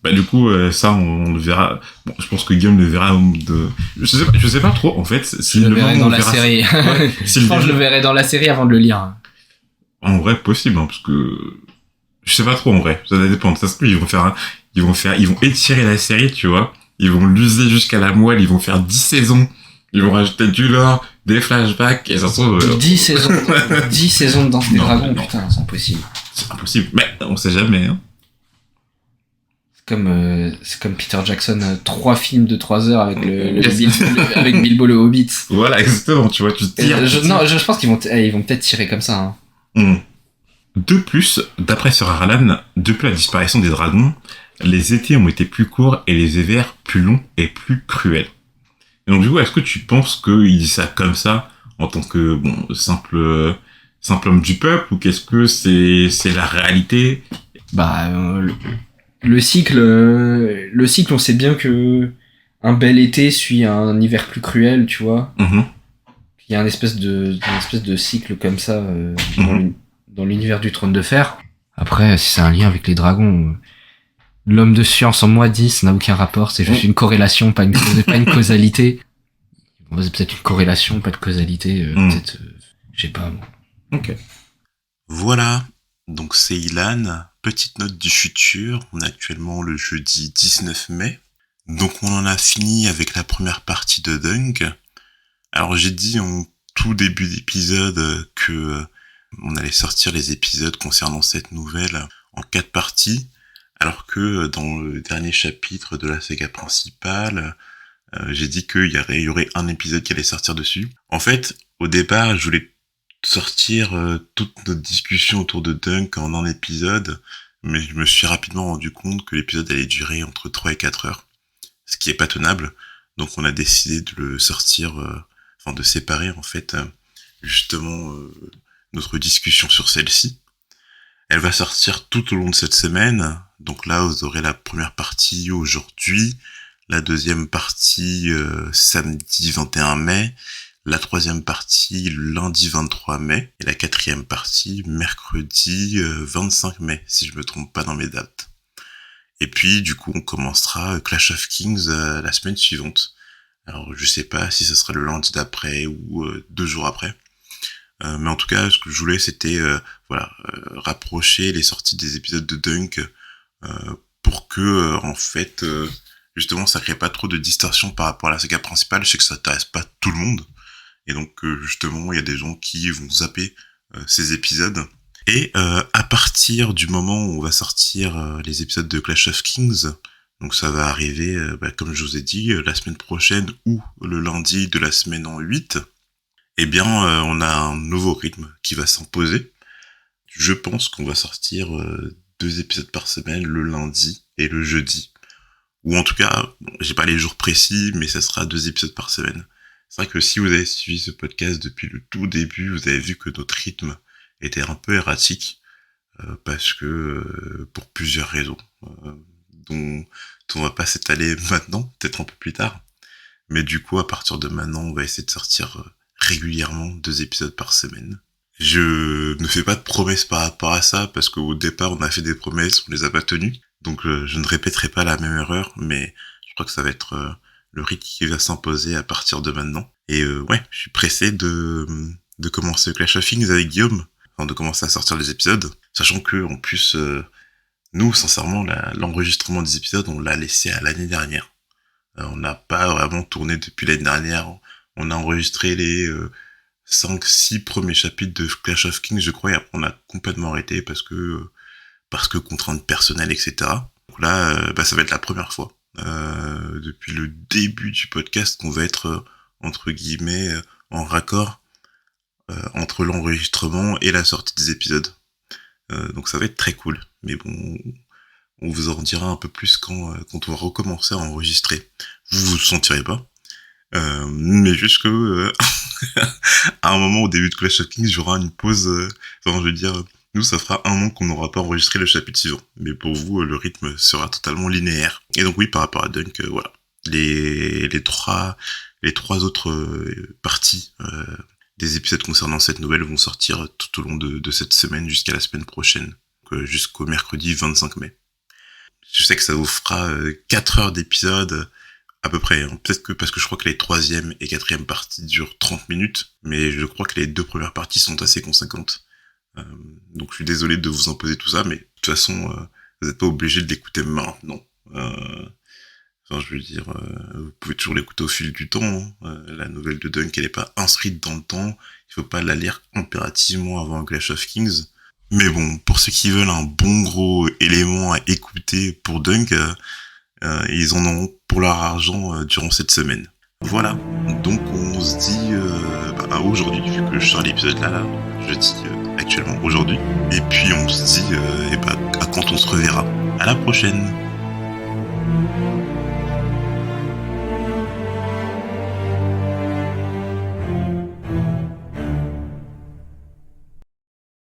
A: Bah, du coup, ça, on le verra. Bon, je pense que Guillaume le verra je sais pas trop, en fait. Si
B: Je le verrai dans la série.
A: Ouais, si
B: Je pense que je le verrai dans la série avant de le lire.
A: En vrai, possible, hein, parce que je sais pas trop, en vrai. Ça dépend. Ça se peut, ils vont étirer la série, tu vois. Ils vont l'user jusqu'à la moelle, ils vont faire 10 saisons. Ils vont rajouter du lore, des flashbacks, et ça se trouve...
B: 10 saisons. 10 saisons de Danse des
A: Non,
B: Dragons,
A: non.
B: putain, c'est impossible.
A: C'est impossible. Mais on sait jamais, hein.
B: C'est comme Peter Jackson, 3 films de 3 heures avec
A: Yes.
B: avec Bilbo le Hobbit.
A: Voilà, exactement, tu vois, tu tires.
B: Je pense qu'ils vont peut-être tirer comme ça. Hein.
A: De plus, d'après Sir Arlan, depuis la disparition des dragons, les étés ont été plus courts et les hivers plus longs et plus cruels. Et donc du coup, est-ce que tu penses qu'il dit ça comme ça, en tant que bon simple homme du peuple, ou qu'est-ce que c'est la réalité?
B: Bah, le cycle, on sait bien que un bel été suit un hiver plus cruel, tu vois. Il y a une espèce de cycle comme ça dans l'univers du Trône de Fer. Après, si c'est un lien avec les dragons, l'homme de science en moi dit, ça n'a aucun rapport, c'est juste une corrélation, pas une causalité. Bon, c'est peut-être une corrélation, pas de causalité, peut-être, je sais pas. Bon.
A: Ok.
C: Voilà, donc c'est Ilan, petite note du futur, on est actuellement le jeudi 19 mai, donc on en a fini avec la première partie de Dunk. Alors j'ai dit en tout début d'épisode que on allait sortir les épisodes concernant cette nouvelle en 4 parties, alors que dans le dernier chapitre de la saga principale, j'ai dit qu'il y aurait un épisode qui allait sortir dessus. En fait, au départ, je voulais sortir toute notre discussion autour de Dunk en un épisode, mais je me suis rapidement rendu compte que l'épisode allait durer entre 3 et 4 heures, ce qui est pas tenable. Donc on a décidé de le sortir, de séparer en fait justement notre discussion sur celle-ci. Elle va sortir tout au long de cette semaine, donc là vous aurez la première partie aujourd'hui, la deuxième partie samedi 21 mai, la troisième partie lundi 23 mai, et la quatrième partie mercredi 25 mai, si je me trompe pas dans mes dates. Et puis du coup on commencera Clash of Kings la semaine suivante, Alors je sais pas si ce sera le lundi d'après ou 2 jours après. Mais en tout cas, ce que je voulais, c'était rapprocher les sorties des épisodes de Dunk pour que, en fait, justement, ça crée pas trop de distorsion par rapport à la saga principale. Je sais que ça intéresse pas tout le monde. Et donc, justement, il y a des gens qui vont zapper ces épisodes. Et à partir du moment où on va sortir les épisodes de Clash of Kings, donc ça va arriver, comme je vous ai dit, la semaine prochaine ou le lundi de la semaine en 8, eh bien, on a un nouveau rythme qui va s'imposer. Je pense qu'on va sortir 2 épisodes par semaine, le lundi et le jeudi. Ou en tout cas, j'ai pas les jours précis, mais ça sera 2 épisodes par semaine. C'est vrai que si vous avez suivi ce podcast depuis le tout début, vous avez vu que notre rythme était un peu erratique, parce que pour plusieurs raisons, dont on va pas s'étaler maintenant, peut-être un peu plus tard. Mais du coup, à partir de maintenant, on va essayer de sortir régulièrement 2 épisodes par semaine. Je ne fais pas de promesses par rapport à ça, parce qu'au départ, on a fait des promesses, on les a pas tenues. Donc je ne répéterai pas la même erreur, mais je crois que ça va être le rythme qui va s'imposer à partir de maintenant. Et je suis pressé de commencer Clash of Kings avec Guillaume, enfin de commencer à sortir les épisodes, sachant que en plus, nous, sincèrement, l'enregistrement des épisodes, on l'a laissé à l'année dernière. On n'a pas vraiment tourné depuis l'année dernière. On a enregistré les 5-6 premiers chapitres de Clash of Kings, je crois, et après on a complètement arrêté parce que contraintes personnelles, etc. Donc là, ça va être la première fois depuis le début du podcast qu'on va être entre guillemets en raccord entre l'enregistrement et la sortie des épisodes. Donc ça va être très cool. Mais bon, on vous en dira un peu plus quand on va recommencer à enregistrer. Vous sentirez pas. Mais juste que à un moment au début de Clash of Kings, il y aura une pause. Nous, ça fera un an qu'on n'aura pas enregistré le chapitre suivant. Mais pour vous, le rythme sera totalement linéaire. Et donc oui, par rapport à Dunk, voilà. Les trois autres parties des épisodes concernant cette nouvelle vont sortir tout au long de cette semaine jusqu'à la semaine prochaine. Donc, jusqu'au mercredi 25 mai. Je sais que ça vous fera 4 heures d'épisode à peu près. Hein. Peut-être que parce que je crois que les 3e et 4e parties durent 30 minutes. Mais je crois que les 2 premières parties sont assez conséquentes. Donc je suis désolé de vous imposer tout ça, mais de toute façon, vous n'êtes pas obligé de l'écouter maintenant. Vous pouvez toujours l'écouter au fil du temps. Hein. La nouvelle de Dunk, elle est pas inscrite dans le temps. Il faut pas la lire impérativement avant Clash of Kings. Mais bon, pour ceux qui veulent un bon gros élément à écouter pour Dunk, ils en auront pour leur argent durant cette semaine. Voilà, donc on se dit à aujourd'hui, vu que je sors l'épisode là, je dis actuellement aujourd'hui, et puis on se dit à quand on se reverra. À la prochaine.